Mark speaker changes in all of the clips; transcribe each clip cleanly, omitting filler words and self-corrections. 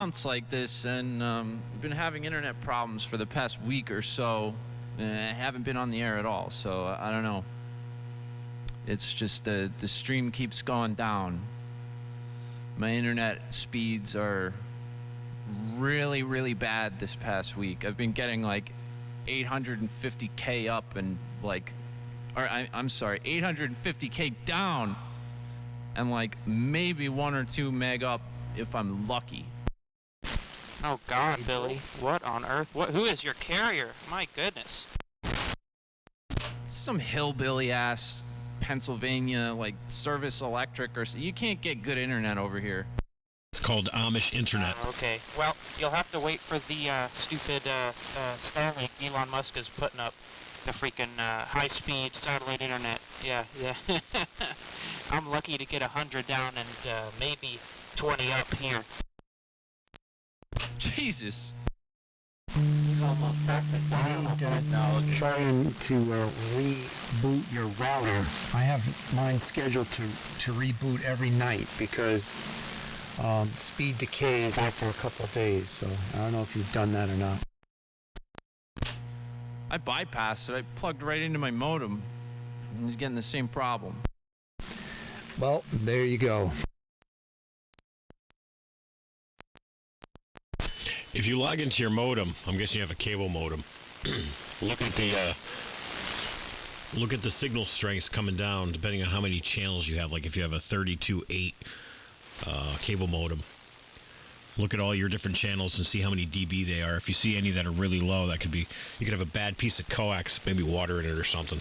Speaker 1: months like this, and I've been having internet problems for the past week or so. I haven't been on the air at all, so I don't know. It's just the stream keeps going down. My internet speeds are really, really bad this past week. I've been getting like 850K up and I'm sorry, 850K down, and like maybe 1 or 2 meg up if I'm lucky.
Speaker 2: Oh God, Billy! What on earth? Who is your carrier? My goodness!
Speaker 1: Some hillbilly ass Pennsylvania Service Electric or so. You can't get good internet over here.
Speaker 3: It's called Amish internet.
Speaker 2: Okay, well you'll have to wait for the stupid Starlink Elon Musk is putting up. The freaking high-speed satellite internet. Yeah. I'm lucky to get 100 down and maybe 20 up here.
Speaker 1: Jesus.
Speaker 4: You need trying to reboot your router. I have mine scheduled to reboot every night because speed decay is after a couple of days. So I don't know if you've done that or not.
Speaker 1: I bypassed it. I plugged right into my modem. And he's getting the same problem.
Speaker 4: Well, there you go.
Speaker 3: If you log into your modem, I'm guessing you have a cable modem. Look at the signal strengths coming down depending on how many channels you have. Like if you have a 32.8 cable modem. Look at all your different channels and see how many dB they are. If you see any that are really low, that could be, you could have a bad piece of coax, maybe water in it or something.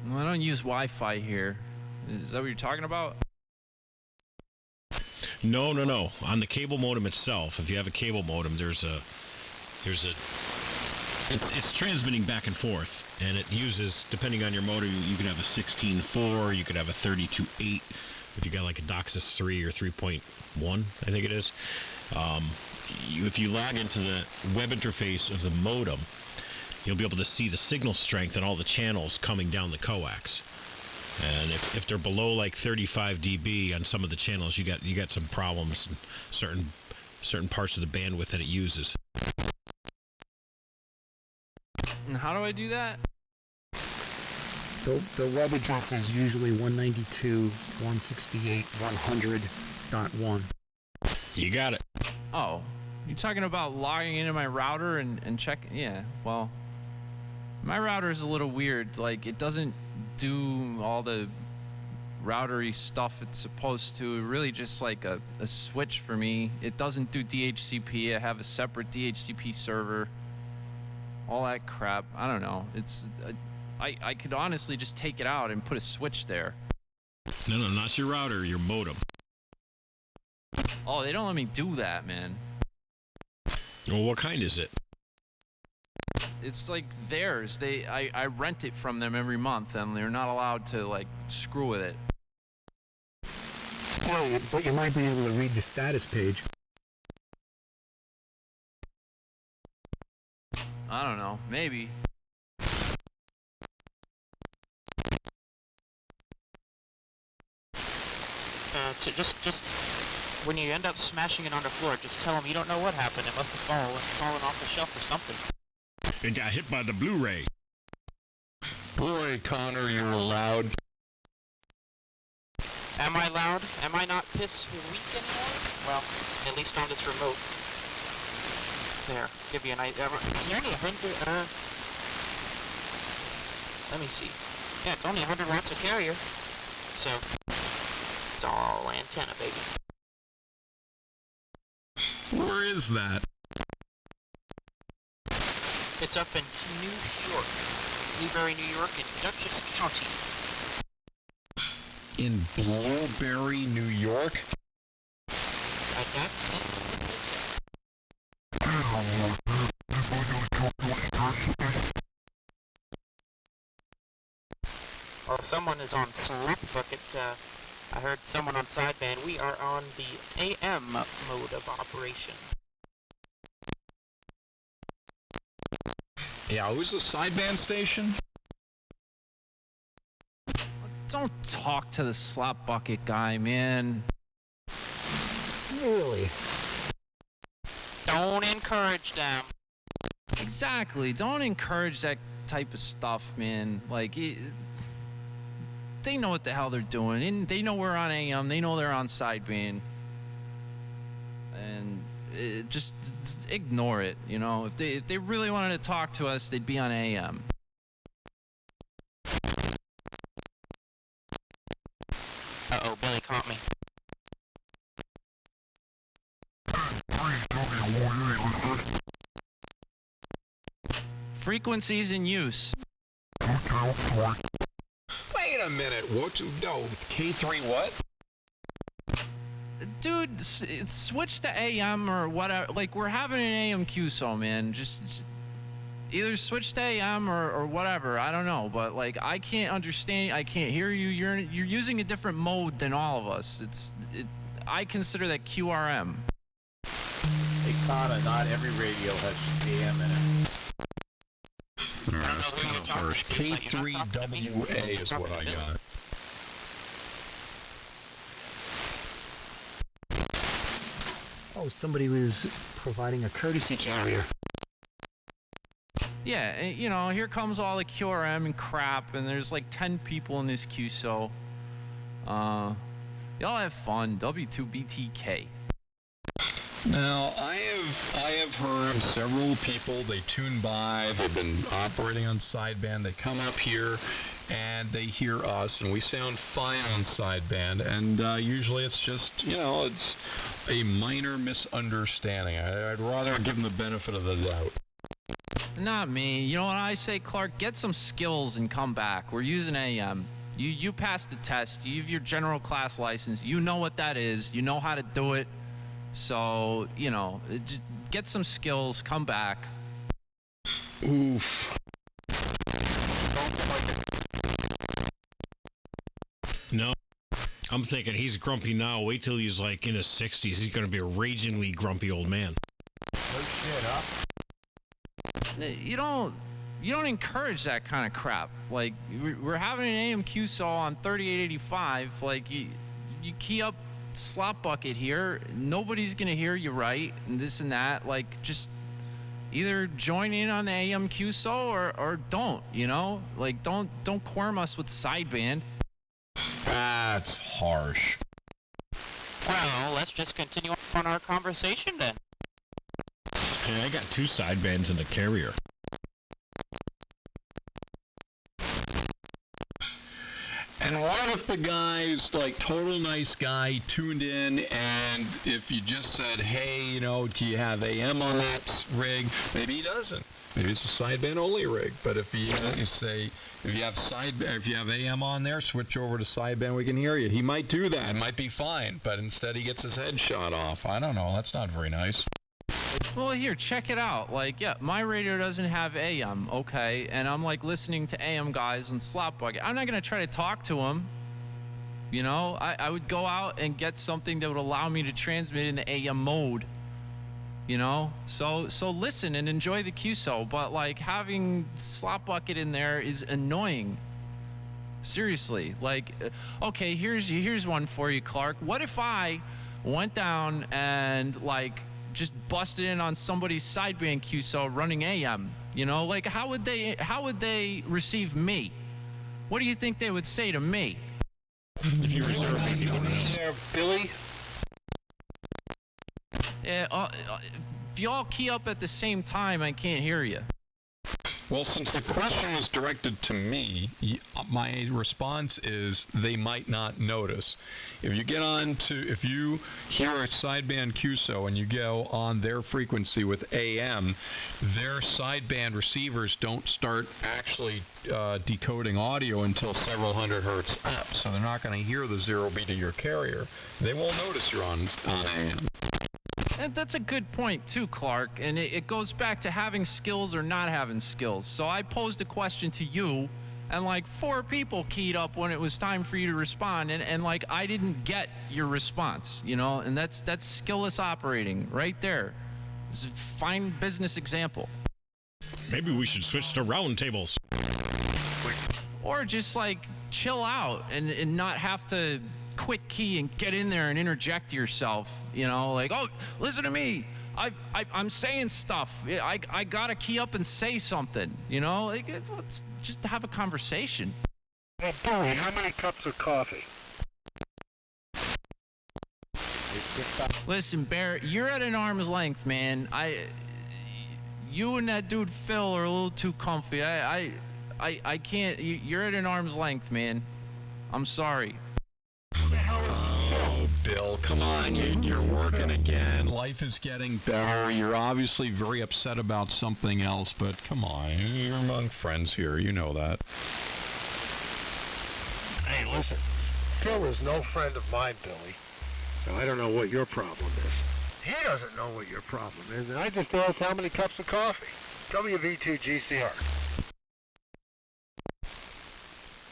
Speaker 1: Well, I don't use Wi-Fi here. Is that what you're talking about?
Speaker 3: No. On the cable modem itself, if you have a cable modem, it's transmitting back and forth, and it uses, depending on your modem, you could have a 16.4, you could have a 32.8. If you got like a DOCSIS 3 or 3.1, I think it is. If you log into the web interface of the modem, you'll be able to see the signal strength and all the channels coming down the coax. And if they're below like 35 dB on some of the channels, you got some problems in certain parts of the bandwidth that it uses.
Speaker 1: And how do I do that?
Speaker 4: The web address is usually 192.168.100.1.
Speaker 3: You got it.
Speaker 1: Oh, you're talking about logging into my router and checking? Yeah, well, my router is a little weird. Like, it doesn't do all the routery stuff it's supposed to. Really just like a switch for me. It doesn't do DHCP. I have a separate DHCP server. All that crap. I don't know. I could honestly just take it out and put a switch there.
Speaker 3: No, not your router, your modem.
Speaker 1: Oh, they don't let me do that, man.
Speaker 3: Well, what kind is it?
Speaker 1: It's like theirs. I rent it from them every month, and they're not allowed to like screw with it.
Speaker 4: Well, but you might be able to read the status page.
Speaker 1: I don't know. Maybe.
Speaker 2: Just when you end up smashing it on the floor, just tell them you don't know what happened. It must have fallen off the shelf or something.
Speaker 3: It got hit by the Blu-ray.
Speaker 5: Boy, Connor, you're loud.
Speaker 2: Am I loud? Am I not piss weak anymore? Well, at least on this remote. There, give you an idea. Is there only 100? Let me see. Yeah, it's only 100 watts of carrier. So, it's all antenna, baby.
Speaker 5: Where is that?
Speaker 2: It's up in New York. Newberry, New York, in Dutchess County.
Speaker 5: In Blueberry, New York?
Speaker 2: That's well, someone is on Slap Bucket. I heard someone on sideband. We are on the AM mode of operation.
Speaker 5: Yeah, who's the sideband station?
Speaker 1: Don't talk to the slop bucket guy, man.
Speaker 4: Really?
Speaker 2: Don't encourage them.
Speaker 1: Exactly. Don't encourage that type of stuff, man. Like, they know what the hell they're doing. And they know we're on AM. They know they're on sideband. And just ignore it, you know. If they really wanted to talk to us, they'd be on AM.
Speaker 2: Uh-oh, Billy caught me.
Speaker 1: Frequencies in use.
Speaker 5: Wait a minute. What? No, K3 what?
Speaker 1: Dude, switch to AM or whatever. Like, we're having an AM QSO, man. Just either switch to AM or whatever. I don't know, but like, I can't understand. I can't hear you. You're using a different mode than all of us. I consider that QRM.
Speaker 6: Hey, Kana, not every radio has AM in it.
Speaker 5: Alright, that's kind of harsh. K3WA is what I got.
Speaker 4: Oh, somebody was providing a courtesy carrier.
Speaker 1: Yeah, you know, here comes all the QRM and crap, and there's like 10 people in this QSO. Y'all have fun. W2BTK.
Speaker 5: Now, I have heard several people, they tune by, they've been operating on sideband, they come up here and they hear us, and we sound fine on sideband, and usually it's just, you know, it's a minor misunderstanding. I'd rather give them the benefit of the doubt.
Speaker 1: Not me. You know what I say, Clark? Get some skills and come back. We're using AM. You passed the test. You have your general class license. You know what that is. You know how to do it. So, you know, just get some skills, come back.
Speaker 5: Oof.
Speaker 3: No, I'm thinking he's grumpy now. Wait till he's like in his 60s. He's going to be a ragingly grumpy old man.
Speaker 6: No shit, huh?
Speaker 1: You don't encourage that kind of crap. Like, we're having an AM QSO on 3885. Like, you key up slot bucket here, nobody's gonna hear you right, and this and that. Like, just either join in on the AM QSO or don't, you know. Like, don't quirm us with sideband.
Speaker 5: That's harsh.
Speaker 2: Well, let's just continue on our conversation then.
Speaker 3: Hey, I got 2 sidebands in the carrier.
Speaker 5: And what if the guy's like total nice guy, tuned in, and if you just said, hey, you know, do you have AM on that rig? Maybe he doesn't. Maybe it's a sideband only rig. But if you say, if you have AM on there, switch over to sideband, we can hear you. He might do that. It might be fine. But instead he gets his head shot off. I don't know. That's not very nice.
Speaker 1: Well, here, check it out. Like, yeah, my radio doesn't have AM, okay? And I'm, like, listening to AM guys on slot bucket. I'm not going to try to talk to them. You know, I would go out and get something that would allow me to transmit in the AM mode. You know? So listen and enjoy the QSO. But, like, having slot bucket in there is annoying. Seriously. Like, okay, here's one for you, Clark. What if I went down and, like, just busted in on somebody's sideband QSO running AM, you know? Like, how would they receive me? What do you think they would say to me?
Speaker 3: If you reserve anything on this.
Speaker 5: There, Billy.
Speaker 1: If y'all key up at the same time, I can't hear you.
Speaker 5: Well, since the question was directed to me, my response is they might not notice. If you hear a sideband QSO and you go on their frequency with AM, their sideband receivers don't start actually decoding audio until several hundred hertz up, so they're not going to hear the 0B to your carrier. They won't notice you're on AM.
Speaker 1: And that's a good point too, Clark, and it goes back to having skills or not having skills. So I posed a question to you, and like 4 people keyed up when it was time for you to respond, and like I didn't get your response, you know, and that's skillless operating right there. It's a fine business example.
Speaker 3: Maybe we should switch to roundtables.
Speaker 1: Or just like chill out and not have to quick key and get in there and interject yourself. You know, like, oh, listen to me. I'm saying stuff. I gotta key up and say something. You know, like, let's just have a conversation.
Speaker 7: Hey, Billy, how many cups of coffee?
Speaker 1: Listen, Bear, you're at an arm's length, man. You and that dude Phil are a little too comfy. I can't. You're at an arm's length, man. I'm sorry.
Speaker 5: Oh, Bill, come on. You're working again. Life is getting better. You're obviously very upset about something else, but come on. You're among friends here. You know that.
Speaker 7: Hey, listen. Phil is no friend of mine, Billy. So I don't know what your problem is. He doesn't know what your problem is. And I just asked how many cups of coffee. WV2GCR.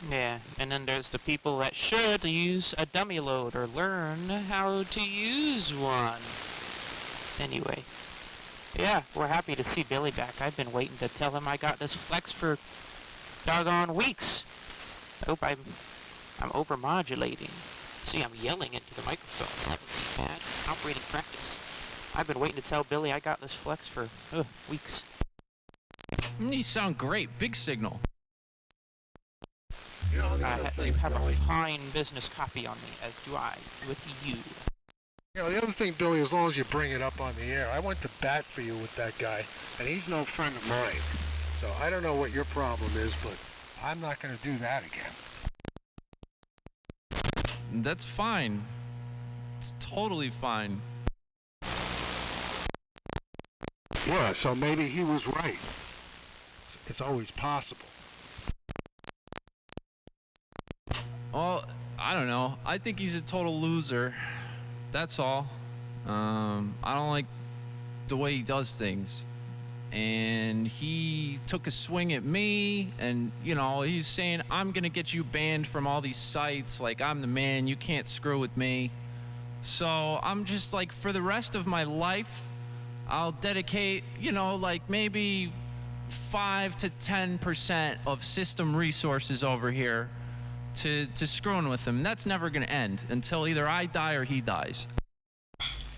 Speaker 2: Yeah, and then there's the people that should use a dummy load or learn how to use one. Anyway, yeah, we're happy to see Billy back. I've been waiting to tell him I got this flex for doggone weeks. I hope I'm overmodulating. See, I'm yelling into the microphone. That would be bad. Operating practice. I've been waiting to tell Billy I got this flex for weeks.
Speaker 1: You sound great. Big signal.
Speaker 7: You know,
Speaker 2: You have a fine business copy on me, as do I with you.
Speaker 7: You know, the other thing, Billy, as long as you bring it up on the air, I went to bat for you with that guy, and he's no friend of mine. So I don't know what your problem is, but I'm not going to do that again.
Speaker 1: That's fine. It's totally fine.
Speaker 7: Yeah, so maybe he was right. It's always possible.
Speaker 1: Well, I don't know. I think he's a total loser. That's all. I don't like the way he does things. And he took a swing at me, and, you know, he's saying, I'm going to get you banned from all these sites. Like, I'm the man. You can't screw with me. So I'm just like, for the rest of my life, I'll dedicate, you know, like maybe 5 to 10% of system resources over here to screwing with him. That's never going to end until either I die or he dies.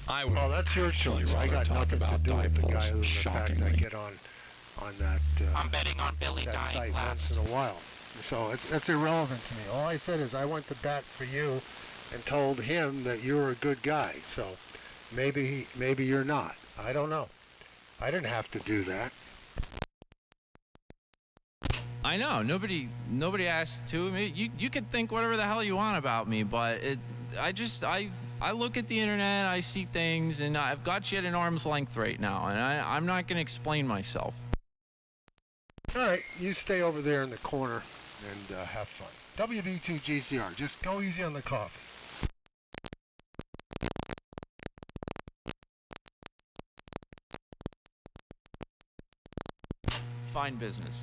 Speaker 7: Well, that's your choice. I got nothing to do with the guy other than the fact I get on that
Speaker 2: I'm betting on Billy
Speaker 7: that
Speaker 2: dying
Speaker 7: site
Speaker 2: last.
Speaker 7: once in a while. So it's irrelevant to me. All I said is I went to bat for you and told him that you were a good guy. So maybe you're not. I don't know. I didn't have to do that.
Speaker 1: I know. Nobody asked to. I mean, you can think whatever the hell you want about me, but I look at the internet, I see things, and I've got you at an arm's length right now, and I'm not going to explain myself.
Speaker 7: All right, you stay over there in the corner and have fun. WV2GCR, just go easy on the coffee.
Speaker 1: Fine business.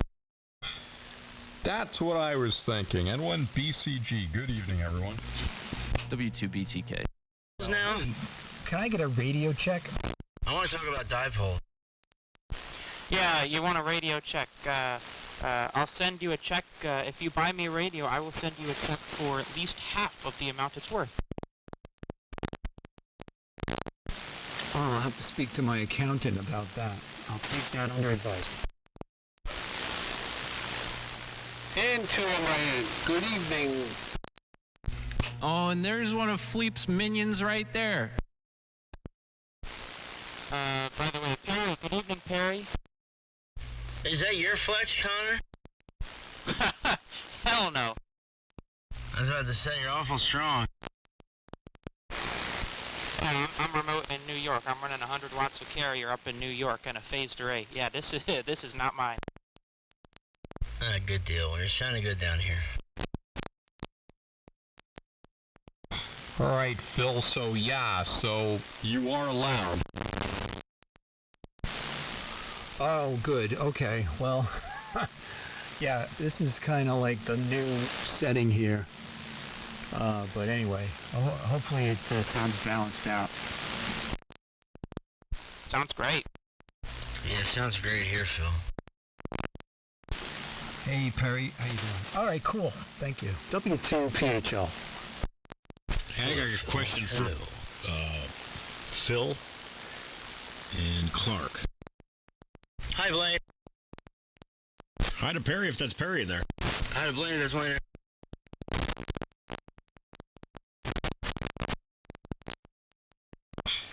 Speaker 5: That's what I was thinking. N1 BCG. Good evening, everyone.
Speaker 1: W2 BTK.
Speaker 8: Now,
Speaker 4: Can I get a radio check?
Speaker 8: I want to talk about dipole.
Speaker 2: Yeah, you want a radio check. I'll send you a check. If you buy me a radio, I will send you a check for at least half of the amount it's worth.
Speaker 4: Oh, I'll have to speak to my accountant about that. I'll take that under advisement.
Speaker 7: And to my good evening.
Speaker 1: Oh, and there's one of Fleep's minions right there.
Speaker 2: By the way, Perry, good evening, Perry.
Speaker 8: Is that your flex, Connor?
Speaker 2: Hell no.
Speaker 8: I was about to say, you're awful strong.
Speaker 2: Yeah, I'm remote in New York. I'm running 100 watts of carrier up in New York and a phased array. Yeah, this is not mine.
Speaker 8: Ah, good deal. Well, you're sounding good down here.
Speaker 5: All right, Phil, so you are allowed.
Speaker 4: Oh, good. Okay. Well, yeah, this is kind of like the new setting here. But anyway, hopefully it sounds balanced out.
Speaker 2: Sounds great.
Speaker 8: Yeah, sounds great here, Phil.
Speaker 4: Hey, Perry. How you doing? All right, cool. Thank you. W2 PHL.
Speaker 3: I got a question for Phil and Clark.
Speaker 8: Hi, Blaine.
Speaker 3: Hi to Perry, if that's Perry in there.
Speaker 8: Hi, Blaine. There's one.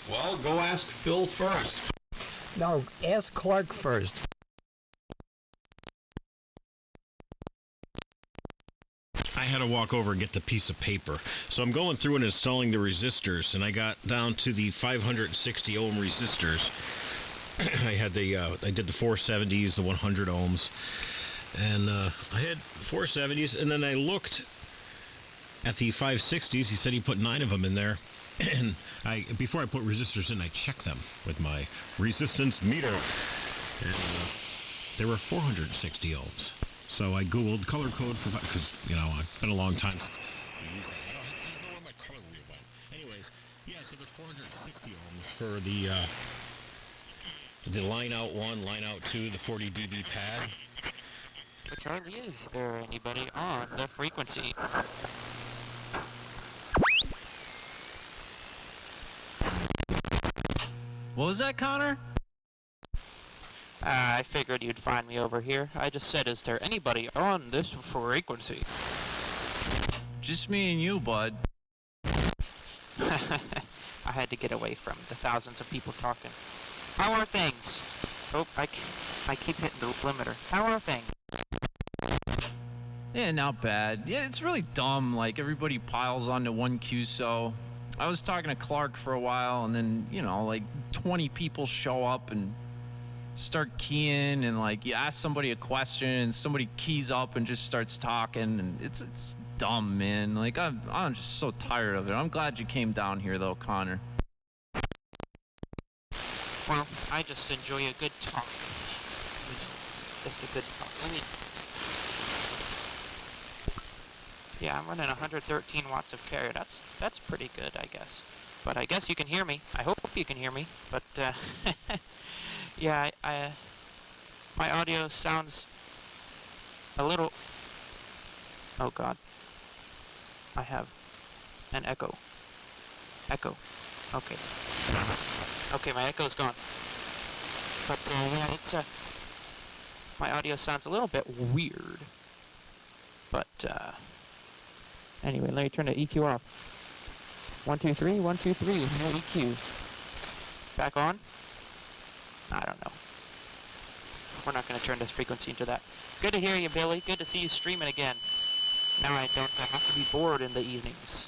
Speaker 5: Well, go ask Phil first.
Speaker 4: No, ask Clark first.
Speaker 3: I had to walk over and get the piece of paper. So I'm going through and installing the resistors, and I got down to the 560 ohm resistors. I did the 470s, the 100 ohms, and I had 470s, and then I looked at the 560s. He said he put 9 of them in there, and before I put resistors in, I checked them with my resistance meter, and they were 460 ohms. So I googled color code for, because it's been a long time. I don't know what my color wheel went. Anyways, yeah, so there's 460 ohms for the line out 1, line out 2, the 40 dB pad.
Speaker 2: Charlie, is there anybody on the frequency?
Speaker 1: What was that, Connor?
Speaker 2: I figured you'd find me over here. I just said, is there anybody on this frequency?
Speaker 1: Just me and you, bud.
Speaker 2: I had to get away from the thousands of people talking. How are things? Oh, I keep hitting the limiter. How are things?
Speaker 1: Yeah, not bad. Yeah, it's really dumb. Like, everybody piles onto one QSO. I was talking to Clark for a while, and then, like 20 people show up and start keying, and like you ask somebody a question and somebody keys up and just starts talking, and it's dumb, man. Like I'm just so tired of it. I'm glad you came down here though, Connor.
Speaker 2: Well, I just enjoy a good talk. Just a good talk. Yeah, I'm running 113 watts of carrier. That's pretty good, I guess. But I guess you can hear me. I hope you can hear me. But yeah, my audio sounds a little. Oh God, I have an echo. Echo. Okay. Okay, my echo's gone. But yeah, it's my audio sounds a little bit weird. But anyway, let me turn the EQ off. 1, 2, 3, 1, 2, 3. No EQ. Back on? I don't know. We're not going to turn this frequency into that. Good to hear you, Billy. Good to see you streaming again. Now I don't have to be bored in the evenings.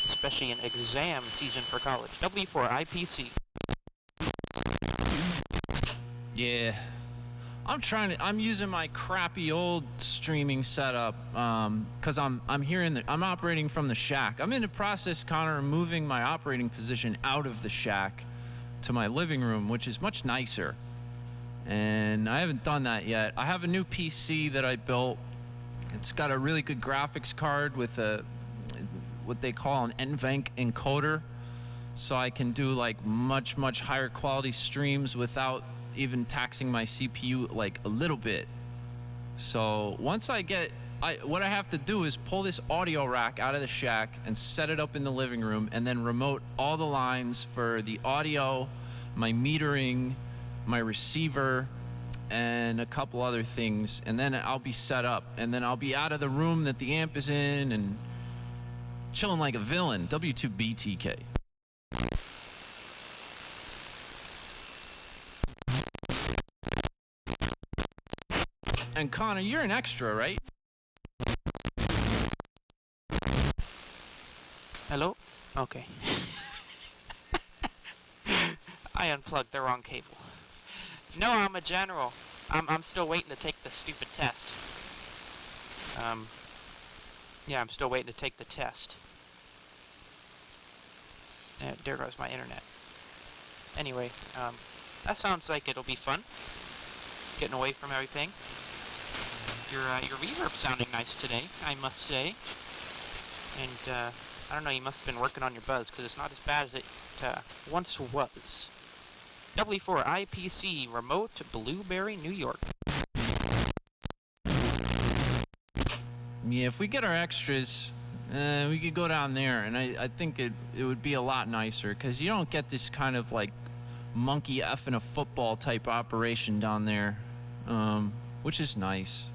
Speaker 2: Especially in exam season for college. W4 IPC.
Speaker 1: Yeah. I'm using my crappy old streaming setup, cause I'm operating from the shack. I'm in the process, Connor, of moving my operating position out of the shack to my living room, which is much nicer. And I haven't done that yet. I have a new PC that I built. It's got a really good graphics card with what they call an NVENC encoder, so I can do like much higher quality streams without even taxing my CPU like a little bit. So once what I have to do is pull this audio rack out of the shack and set it up in the living room, and then remote all the lines for the audio, my metering, my receiver, and a couple other things, and then I'll be set up, and then I'll be out of the room that the amp is in and chilling like a villain. W2 BTK. And Connor, you're an extra, right?
Speaker 2: Hello? Okay. I unplugged the wrong cable. No, I'm a general. I'm still waiting to take the stupid test. Yeah, I'm still waiting to take the test. There goes my internet. Anyway, that sounds like it'll be fun. Getting away from everything. Your reverb's sounding nice today, I must say. And I don't know, you must have been working on your buzz, because it's not as bad as it once was. W4 IPC, remote Blueberry, New York.
Speaker 1: Yeah, if we get our extras, we could go down there, and I think it would be a lot nicer, because you don't get this kind of like monkey effing a football type operation down there, which is nice.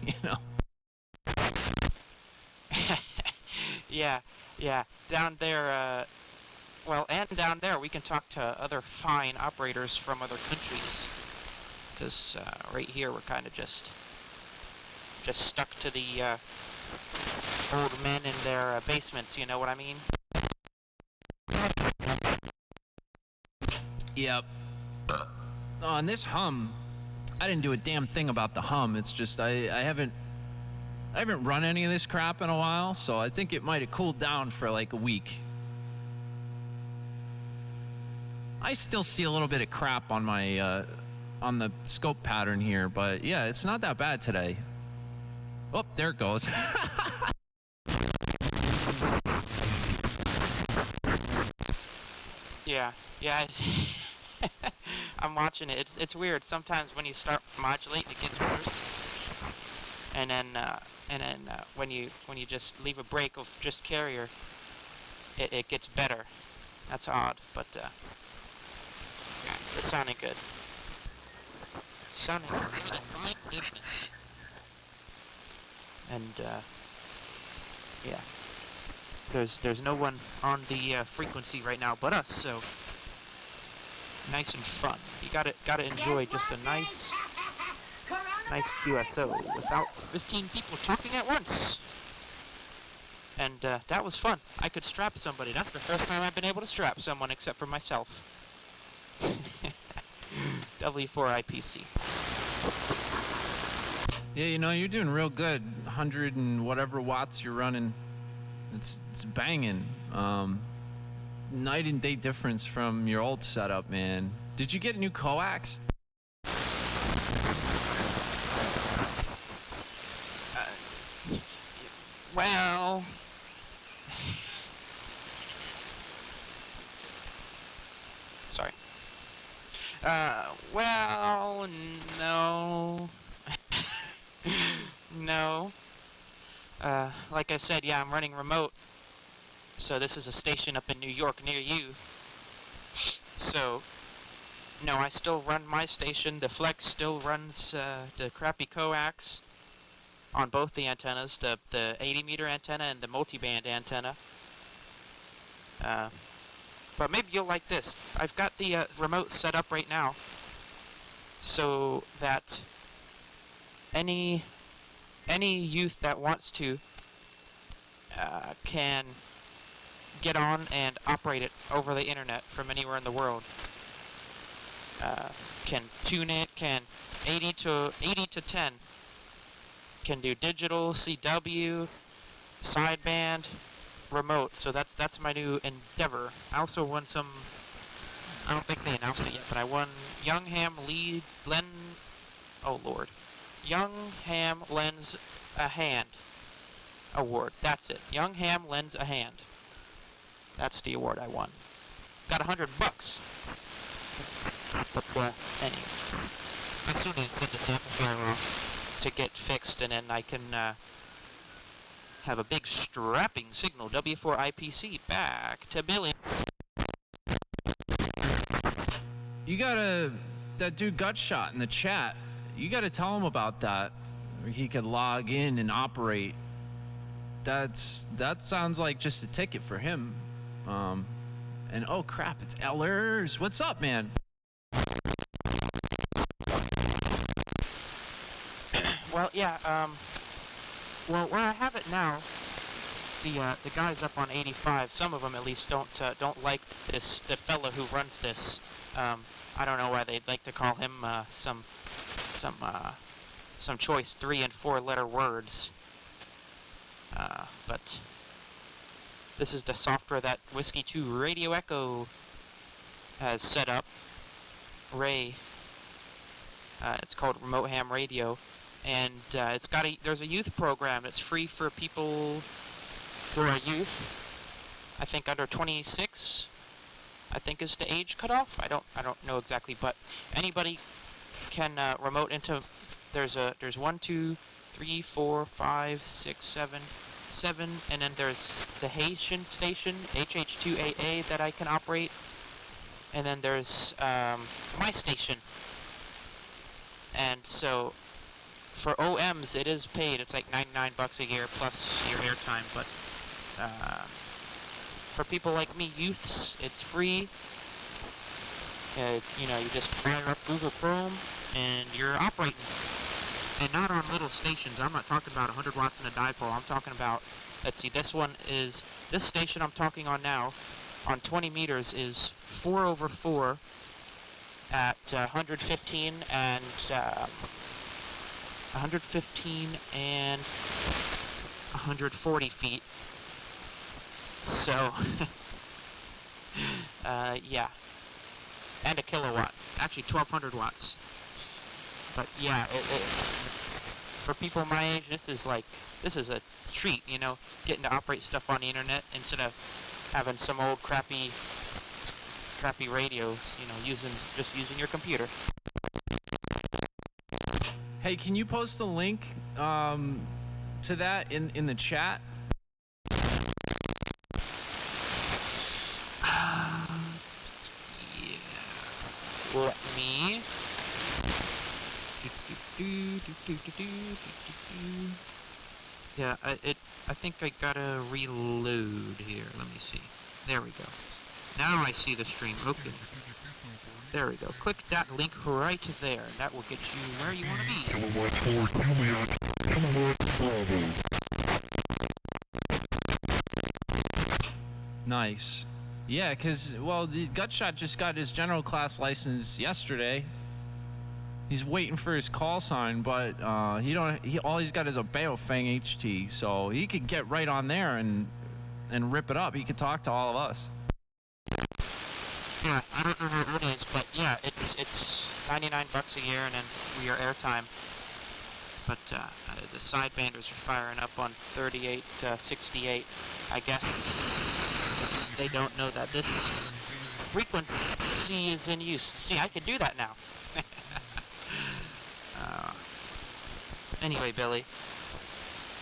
Speaker 1: You know.
Speaker 2: Yeah, yeah. Down there, well, and down there we can talk to other fine operators from other countries. Because right here we're kind of just stuck to the old men in their basements, you know what I mean?
Speaker 1: Yep. On this hum, I didn't do a damn thing about the hum. It's just I haven't run any of this crap in a while, so I think it might have cooled down for like a week. I still see a little bit of crap on my on the scope pattern here, but yeah, it's not that bad today. Oh, there it goes.
Speaker 2: Yeah, yeah. I'm watching it. It's weird. Sometimes when you start modulating, it gets worse, and then when you just leave a break of just carrier, it gets better. That's odd, but yeah, it's sounding good. Sounding good. And yeah, there's no one on the frequency right now but us, so nice and fun. You gotta enjoy just a nice QSO without 15 people talking at once. And that was fun. I could strap somebody. That's the first time I've been able to strap someone except for myself. W4IPC.
Speaker 1: Yeah, you know, you're doing real good. 100 and whatever watts you're running. It's banging. Night and day difference from your old setup, man. Did you get a new coax?
Speaker 2: Well, sorry. Well, no. No. Like I said, yeah, I'm running remote. So this is a station up in New York near you. So, no, I still run my station. The Flex still runs the crappy coax on both the antennas, the 80-meter antenna and the multiband antenna. But maybe you'll like this. I've got the remote set up right now so that any youth that wants to can get on and operate it over the internet from anywhere in the world. Can tune it, can 80 to 10. Can do digital, CW, sideband, remote. So that's my new endeavor. I also won some, I don't think they announced it yet, but I won Young Ham lends a hand award. That's it. Young Ham lends a hand. That's the award I won. Got $100. But anyway, I still need to send this amplifier off to get fixed, and then I can have a big strapping signal. W4IPC back to Billy.
Speaker 1: You that dude Gutshot in the chat. You gotta tell him about that. He could log in and operate. That sounds like just a ticket for him. And oh crap, it's Ellers. What's up, man?
Speaker 2: Well, yeah, well, where I have it now, the guys up on 85, some of them at least don't like the fella who runs this. I don't know why they'd like to call him some choice 3 and 4 letter words. But this is the software that Whiskey 2 Radio Echo has set up. Ray. It's called Remote Ham Radio. And it's got there's a youth program that's free for people who are youth. I think under 26, I think is the age cutoff. I don't know exactly, but anybody can remote into. There's 1, 2, 3, 4, 5, 6, 7, 7, and then there's the Haitian station, HH2AA, that I can operate. And then there's my station. And so for OMs, it is paid. It's like $99 a year plus your airtime. But for people like me, youths, it's free. You know, you just fire up Google Chrome and you're operating. And not on little stations. I'm not talking about 100 watts in a dipole. I'm talking about, let's see, this station I'm talking on now, on 20 meters is 4 over 4 at 115 and 140 feet. So, yeah. And a kilowatt. Actually, 1,200 watts. But yeah, for people my age, this is a treat, you know, getting to operate stuff on the internet instead of having some old crappy radio, you know, just using your computer.
Speaker 1: Hey, can you post a link to that in the chat?
Speaker 2: Let me. Yeah, I think I gotta reload here. Let me see. There we go. Now I see the stream. Okay. There we go. Click that link right there. That will get you where you want to be.
Speaker 1: Nice. Yeah, because, well, the Gutshot just got his general class license yesterday. He's waiting for his call sign, but all he's got is a Baofeng HT, so he could get right on there and rip it up. He could talk to all of us.
Speaker 2: Yeah, I don't know what it is, but yeah, it's $99 a year and then for your airtime. But the sidebanders are firing up on 38, 68. I guess they don't know that this frequency is in use. See, I can do that now. Anyway, Billy.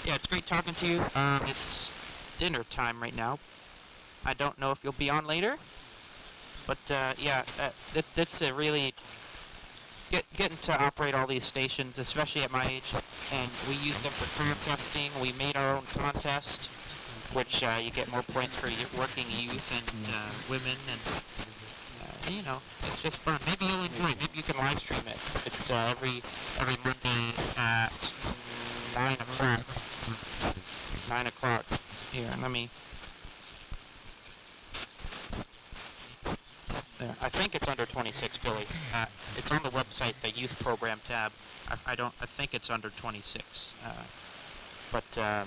Speaker 2: Yeah, it's great talking to you. It's dinner time right now. I don't know if you'll be on later. But, yeah, that's a really... Getting to operate all these stations, especially at my age, and we use them for career testing. We made our own contest, which you get more points for working youth and women, and you know, it's just fun. Maybe you'll enjoy it. Maybe you can live stream it. It's every Monday at 9 o'clock. 9 o'clock. Here, let me... There. I think it's under 26, Billy. It's on the website, the youth program tab. I think it's under 26. But yeah,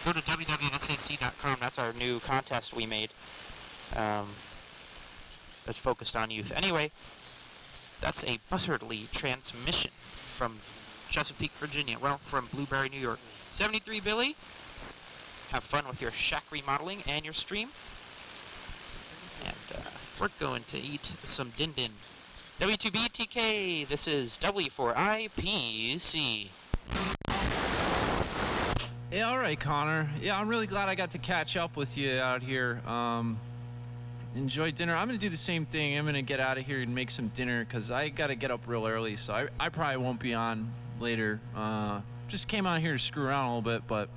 Speaker 2: go to www.sac.com. That's our new contest we made. That's focused on youth. Anyway, that's a buzzardly transmission from Chesapeake, Virginia. Well, from Blueberry, New York. 73, Billy. Have fun with your shack remodeling and your stream. And we're going to eat some din-din. W2BTK, this is W4IPC.
Speaker 1: Yeah, all right, Connor. Yeah, I'm really glad I got to catch up with you out here. Enjoy dinner. I'm going to do the same thing. I'm going to get out of here and make some dinner because I got to get up real early, so I probably won't be on later. Just came out here to screw around a little bit, but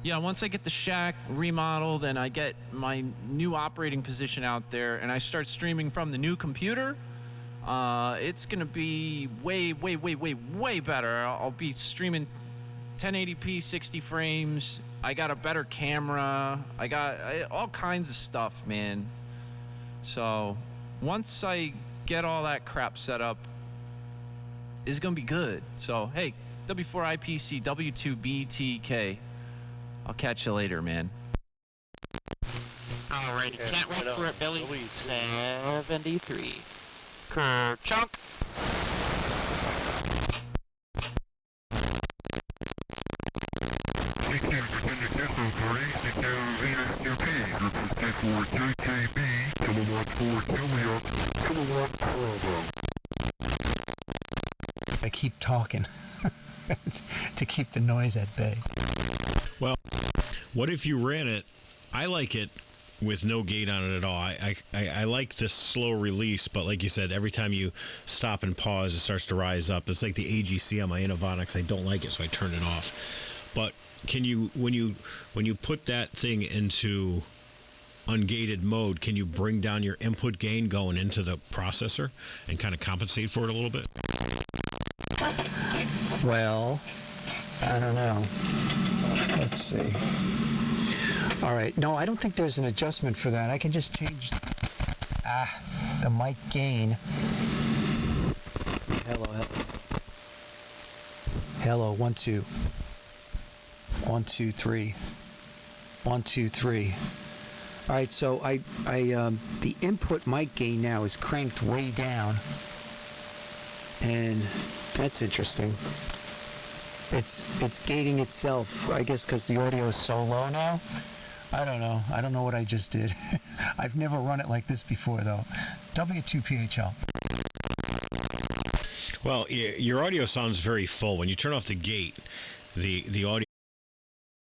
Speaker 1: yeah, once I get the shack remodeled and I get my new operating position out there and I start streaming from the new computer, it's going to be way better. I'll be streaming 1080p, 60 frames. I got a better camera. I got all kinds of stuff, man. So once I get all that crap set up, it's going to be good. So, hey, W4IPC, W2BTK. I'll catch you later, man.
Speaker 2: Alrighty, can't wait for it, Billy. 73. Kerchunk.
Speaker 4: I keep talking to keep the noise at bay.
Speaker 3: Well, What if you ran it? I like it with no gate on it at all. I like this slow release, but like you said, every time you stop and pause, it starts to rise up. It's like the AGC on my Innovonics. I don't like it, so I turn it off. But can you, when you put that thing into ungated mode, can you bring down your input gain going into the processor and kind of compensate for it a little bit?
Speaker 4: Well, I don't know. Let's see. All right. No, I don't think there's an adjustment for that. I can just change the mic gain. Hello. 1 2. 1 2 3. 1 2 3. All right. So the input mic gain now is cranked way down, and that's interesting. It's gating itself, I guess, because the audio is so low now. I don't know. I don't know what I just did. I've never run it like this before, though. W2PHL.
Speaker 3: Well, your audio sounds very full. When you turn off the gate, the audio